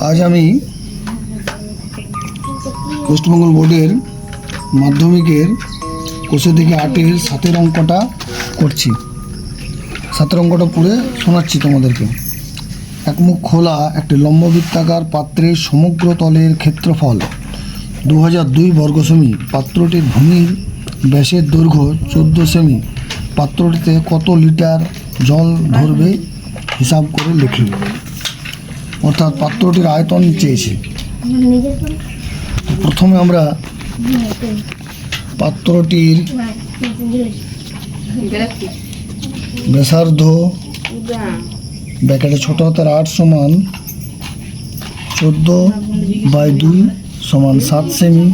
আজ আমি ওয়েস্টবেঙ্গল বোর্ডের মাধ্যমিকের কোষে থেকে 8-এর 7-এর অঙ্কটা করছি। 7-এর অঙ্কটা পড়ে শোনাচ্ছি তোমাদেরকে। একমুখ খোলা একটি লম্ববৃত্তাকার পাত্রের সমগ্র তলের ক্ষেত্রফল 2002 বর্গ সেমি। পাত্রটির ভূমির ব্যাসের দৈর্ঘ্য 14 সেমি। পাত্রটিতে কত লিটার জল ধরবে হিসাব করে লিখি। অর্থাৎ পাত্রটির আয়তন চেয়েছে। প্রথমে আমরা পাত্রটির ব্যাসার্ধ ব্র্যাকেটে ছোট হাতের 8 সমান 14/2 সমান 7 সেমি।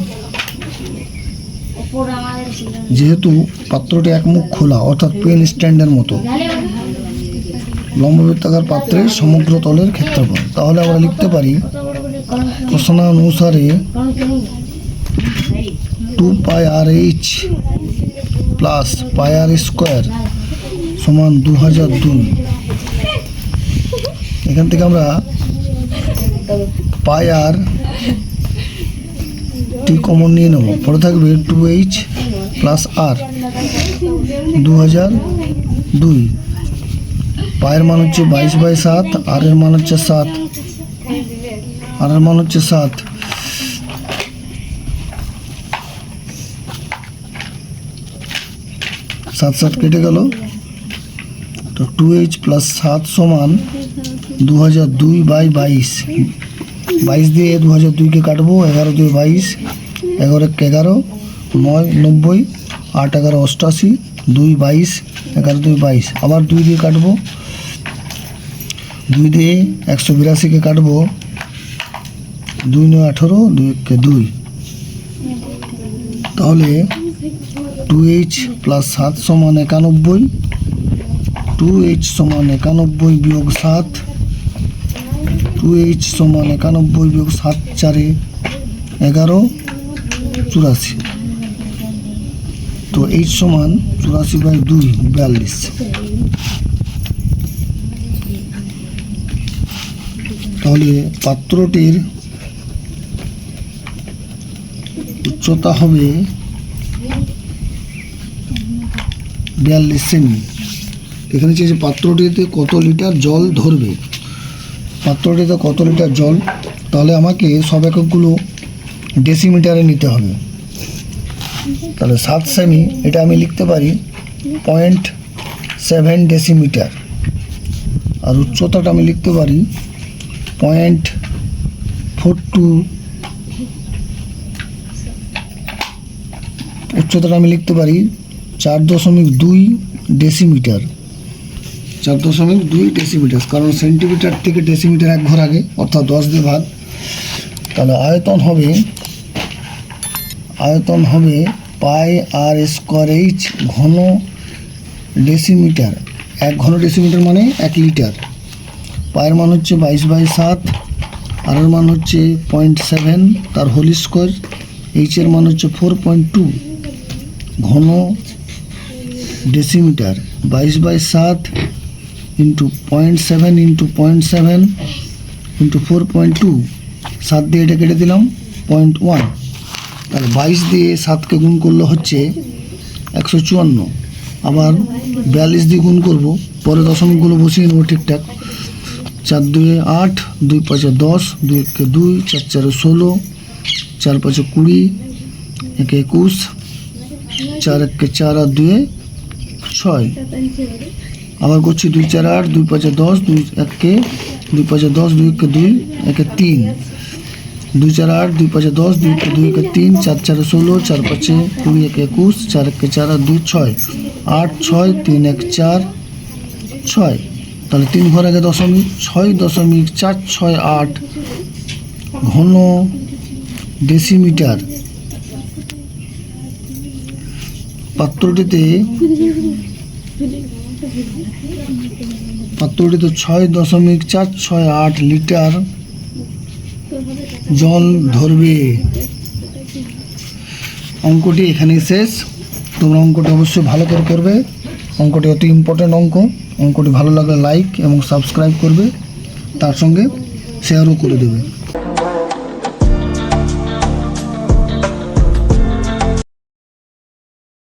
যেহেতু পাত্রটি একমুখ খোলা অর্থাৎ পেন স্ট্যান্ডের মতো, লম্ববৃত্তাকার পাত্রের সমগ্র তলের ক্ষেত্রফল, তাহলে আমরা লিখতে পারি প্রশ্নানুসারে 2πrh প্লাস πr স্কোয়ার সমান 2002। এখান থেকে আমরা πr টি কমন নিয়ে নেব, পরে থাকবে 2h প্লাস r 2002। পায়ের মান হচ্ছে 22/7, আর এর মান হচ্ছে 7, আর এর মান হচ্ছে 7। 7 কেটে গেল, তো 2h প্লাস 7 সমান 2002/22। 22 দিয়ে 2002কে কাটবো, 11 দিয়ে 22, 11 11, 9 90, 8 11 88, 2 22, 11 2 22। আবার 2 দিয়ে কাটবো, 2 দিয়ে 182কে কাটবো, 2 9 18, 2 1 2। তাহলে 2h প্লাস 7 সমান 91, 2h সমান 91 বিয়োগ 7, 2h সমান 91 বিয়োগ 7 4 11 84। তো h সমান 84/2 42। তাহলে পাত্রটির উচ্চতা হবে 42 সেমি। এখানে চেয়েছে পাত্রটিতে কত লিটার জল ধরবে। পাত্রটিতে কত লিটার জল, তাহলে আমাকে সব এককগুলো ডেসিমিটারে নিতে হবে। তাহলে 7 সেমি, এটা আমি লিখতে পারি 0.7 ডেসিমিটার। আর উচ্চতাটা আমি লিখতে পারি 0.42, উচ্চতাটা আমি লিখতে পারি 4.2 ডেসিমিটার। 4.2 ডেসিমিটার, কারণ সেন্টিমিটার থেকে ডেসিমিটার এক ঘর আগে, অর্থাৎ 10 দিয়ে ভাগ। তাহলে আয়তন হবে πr স্কোয়ার h ঘন ডেসিমিটার। 1 ঘন ডেসিমিটার মানে 1 লিটার। পায়ের মান হচ্ছে 22/7, আর এর মান হচ্ছে 0.7 তার হোল স্কোয়ার, h এর মান হচ্ছে 4.2 ঘন ডেসিমিটার। 22/7 ইন্টু 0.7 ইন্টু 0.7 ইন্টু 4.2, 7 দিয়ে এটা কেটে দিলাম 0.1। তাহলে 22 দিয়ে 7কে গুণ করলে হচ্ছে 154। আবার 42 দিয়ে গুণ করব, পরে দশমিকগুলো বসিয়ে নেবো ঠিকঠাক। 4 2 8, 2 5 10, 2 1 2, 4 4 16, 4 5 20, 1 21, 4 1 4 আর 2 6। আবার করছি 2 4 8, 2 5 10, 2 1 2 5 10, 2 1 2, 1 3, 2 4 8, 2 5 10, 2 1 2, 1 3, 4 4 16, 4 5 20, 1 21, 4 1 4 আর 2 6, 8 6, 3 1 4 6। তাহলে 3 ঘর আগে দশমিক, 6.468 ঘন ডেসিমিটার। পাত্রটিতে 6.468 লিটার জল ধরবে। অঙ্কটি এখানেই শেষ। তোমরা অঙ্কটি অবশ্যই ভালো করে করবে। অঙ্কটি অতি ইম্পর্ট্যান্ট অঙ্ক। অঙ্কটি ভালো লাগলে লাইক এবং সাবস্ক্রাইব করবে। তার সঙ্গে শেয়ারও করে দেবে।